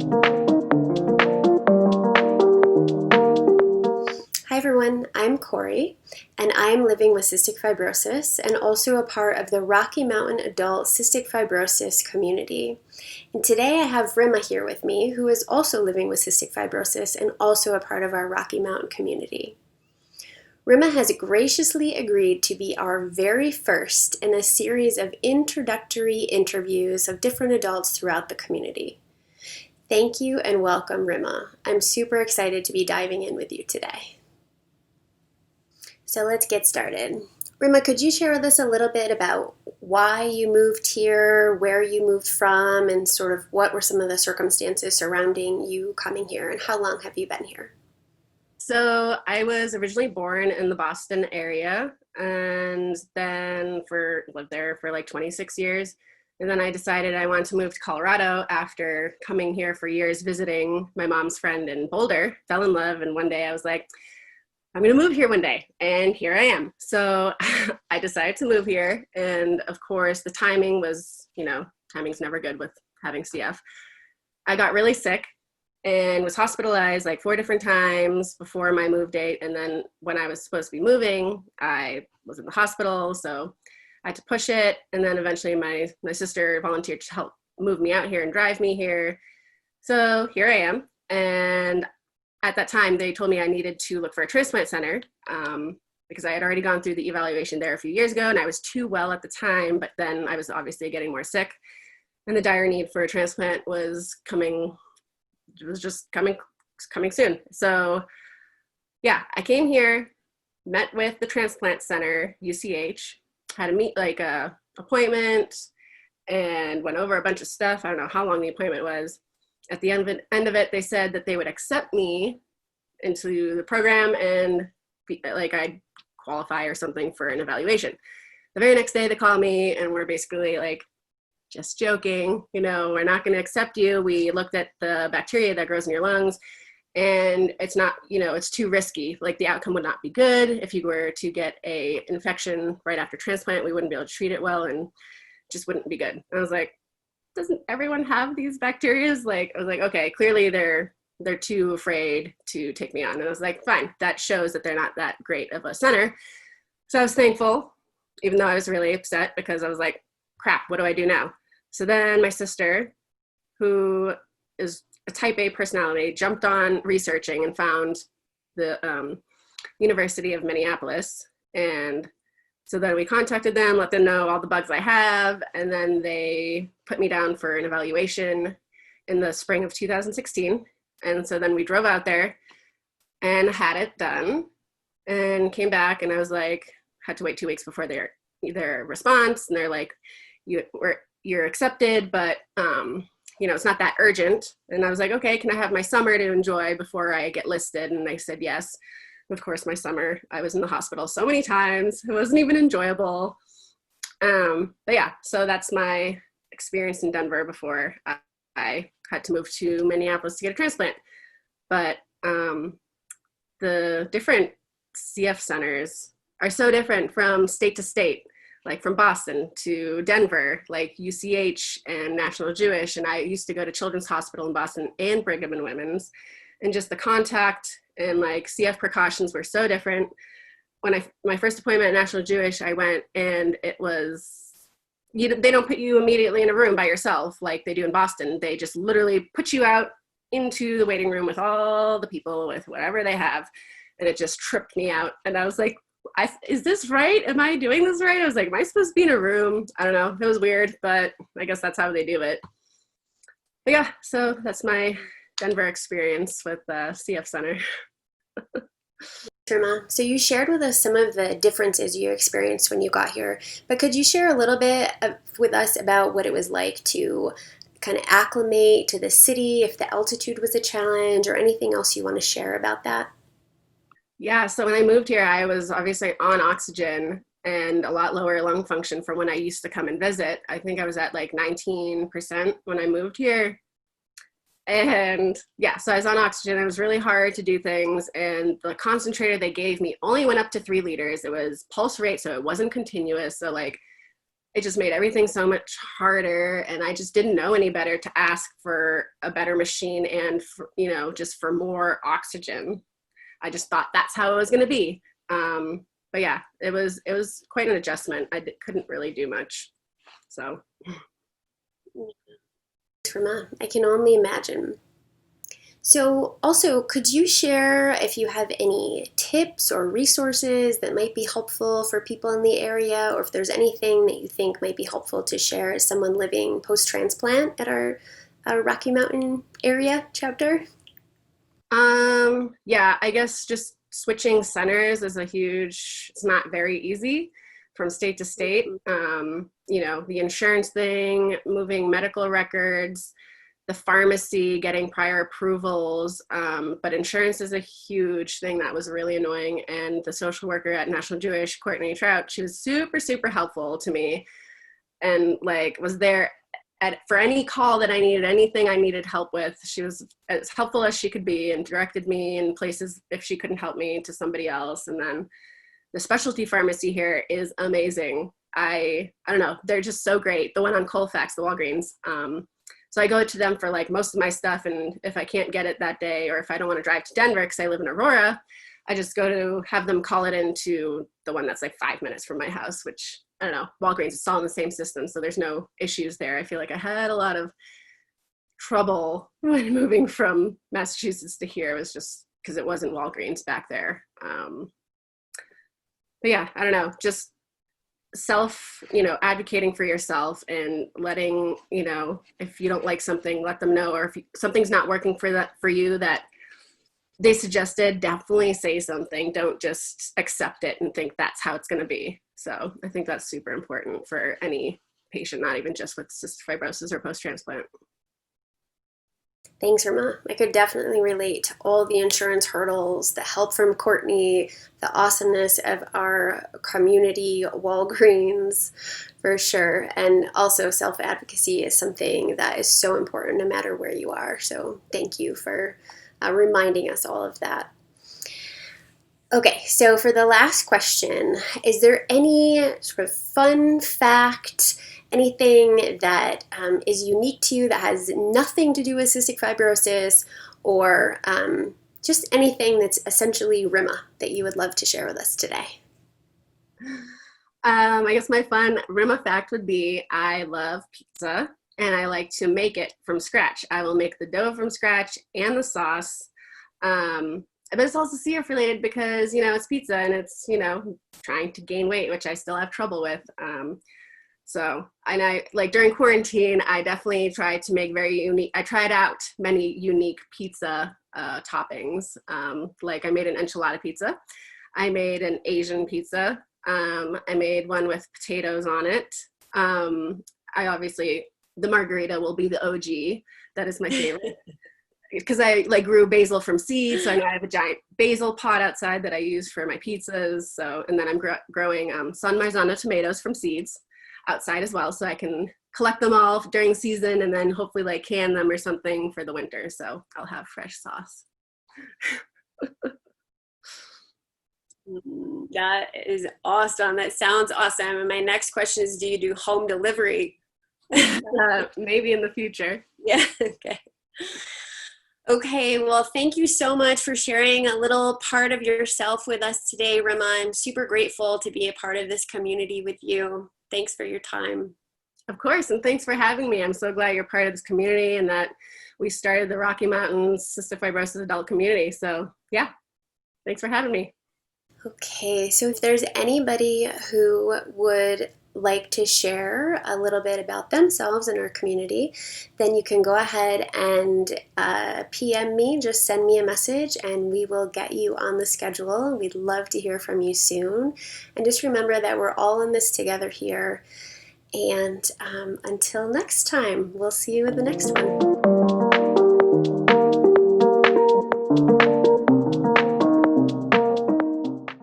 Hi everyone, I'm Corey, and I'm living with cystic fibrosis and also a part of the Rocky Mountain Adult Cystic Fibrosis community. And today I have Rima here with me, who is also living with cystic fibrosis and also a part of our Rocky Mountain community. Rima has graciously agreed to be our very first in a series of introductory interviews of different adults throughout the community. Thank you and welcome, Rima. I'm super excited to be diving in with you today. So let's get started. Rima, could you share with us a little bit about why you moved here, where you moved from, and sort of what were some of the circumstances surrounding you coming here, and how long have you been here? So I was originally born in the Boston area and then lived there for like 26 years. And then I decided I wanted to move to Colorado after coming here for years, visiting my mom's friend in Boulder, fell in love. And one day I was like, I'm going to move here one day. And here I am. So I decided to move here. And of course, the timing was, timing's never good with having CF. I got really sick and was hospitalized like 4 different times before my move date. And then when I was supposed to be moving, I was in the hospital. So I had to push it. And then eventually my sister volunteered to help move me out here and drive me here. So here I am. And at that time, they told me I needed to look for a transplant center because I had already gone through the evaluation there a few years ago and I was too well at the time, but then I was obviously getting more sick and the dire need for a transplant was coming soon. So yeah, I came here, met with the transplant center, UCH, had a appointment and went over a bunch of stuff. I don't know how long the appointment was. At the end of it, they said that they would accept me into the program and I'd qualify or something for an evaluation. The very next day they call me and we're basically like, just joking, we're not going to accept you. We looked at the bacteria that grows in your lungs and it's not, it's too risky. Like the outcome would not be good. If you were to get a infection right after transplant, we wouldn't be able to treat it well and just wouldn't be good. I was like, doesn't everyone have these bacteria? I was like, okay, clearly they're too afraid to take me on. And I was like, fine, that shows that they're not that great of a center. So I was thankful, even though I was really upset because I was like, crap, what do I do now? So then my sister, who is a type A personality, jumped on researching and found the University of Minneapolis. And so then we contacted them, let them know all the bugs I have, and then they put me down for an evaluation in the spring of 2016. And so then we drove out there and had it done and came back and I was like, had to wait 2 weeks before their response. And they're like, you're accepted, but it's not that urgent. And I was like, okay, can I have my summer to enjoy before I get listed? And they said yes. Of course, my summer, I was in the hospital so many times. It wasn't even enjoyable. But yeah, so that's my experience in Denver before I had to move to Minneapolis to get a transplant. But the different CF centers are so different from state to state, like from Boston to Denver, like UCH and National Jewish. And I used to go to Children's Hospital in Boston and Brigham and Women's. And just the contact and like CF precautions were so different. When my first appointment at National Jewish, I went and it was, they don't put you immediately in a room by yourself like they do in Boston. They just literally put you out into the waiting room with all the people with whatever they have. And it just tripped me out. And I was like, is this right? Am I doing this right? I was like, am I supposed to be in a room? I don't know. It was weird, but I guess that's how they do it. But yeah, so that's my Denver experience with the CF Center. Rima, so you shared with us some of the differences you experienced when you got here, but could you share a little bit with us about what it was like to kind of acclimate to the city, if the altitude was a challenge, or anything else you want to share about that? Yeah, so when I moved here, I was obviously on oxygen and a lot lower lung function from when I used to come and visit. I think I was at like 19% when I moved here. And yeah, so I was on oxygen. It was really hard to do things. And the concentrator they gave me only went up to 3 liters. It was pulse rate, so it wasn't continuous. So like it just made everything so much harder, and I just didn't know any better to ask for a better machine and for, just for more oxygen. I just thought that's how it was going to be. But yeah, it was quite an adjustment. Couldn't really do much. So I can only imagine. So, also, could you share if you have any tips or resources that might be helpful for people in the area, or if there's anything that you think might be helpful to share as someone living post transplant at our Rocky Mountain area chapter? yeah, I guess just switching centers is it's not very easy from state to state. The insurance thing, moving medical records, the pharmacy, getting prior approvals. But insurance is a huge thing that was really annoying. And the social worker at National Jewish, Courtney Trout, she was super, super helpful to me and like was there for any call that I needed, anything I needed help with. She was as helpful as she could be and directed me in places if she couldn't help me to somebody else. And then the specialty pharmacy here is amazing. I don't know, they're just so great. The one on Colfax, the Walgreens. So I go to them for like most of my stuff. And if I can't get it that day, or if I don't want to drive to Denver because I live in Aurora, I just go to have them call it into the one that's like 5 minutes from my house, which I don't know, Walgreens, it's all in the same system. So there's no issues there. I feel like I had a lot of trouble when moving from Massachusetts to here. It was just because it wasn't Walgreens back there. But yeah, I don't know, just advocating for yourself and letting, if you don't like something, let them know, or if something's not working for you that they suggested, definitely say something. Don't just accept it and think that's how it's going to be. So I think that's super important for any patient, not even just with cystic fibrosis or post-transplant. Thanks, Irma. I could definitely relate to all the insurance hurdles, the help from Courtney, the awesomeness of our community, Walgreens, for sure. And also self-advocacy is something that is so important no matter where you are. So thank you for reminding us all of that. Okay, so for the last question, is there any sort of fun fact, anything that is unique to you that has nothing to do with cystic fibrosis, or just anything that's essentially Rima that you would love to share with us today? I guess my fun Rima fact would be I love pizza and I like to make it from scratch. I will make the dough from scratch and the sauce. But it's also CF related because, it's pizza and it's, trying to gain weight, which I still have trouble with. And I like during quarantine, I definitely tried to make I tried out many unique pizza toppings. Like I made an enchilada pizza. I made an Asian pizza. I made one with potatoes on it. The margarita will be the OG. That is my favorite. Because I grew basil from seeds, so I have a giant basil pot outside that I use for my pizzas. So, and then I'm growing San Marzano tomatoes from seeds outside as well, so I can collect them all during season and then hopefully can them or something for the winter. So I'll have fresh sauce. That is awesome. That sounds awesome. And my next question is, do you do home delivery? Maybe in the future. Yeah. Okay. Okay, well, thank you so much for sharing a little part of yourself with us today, Rima. I'm super grateful to be a part of this community with you. Thanks for your time. Of course, and thanks for having me. I'm so glad you're part of this community and that we started the Rocky Mountains Cystic Fibrosis Adult Community. So yeah, thanks for having me. Okay, so if there's anybody who would like to share a little bit about themselves in our community, then you can go ahead and PM me, just send me a message and we will get you on the schedule. We'd love to hear from you soon. And just remember that we're all in this together here. And until next time, we'll see you in the next one.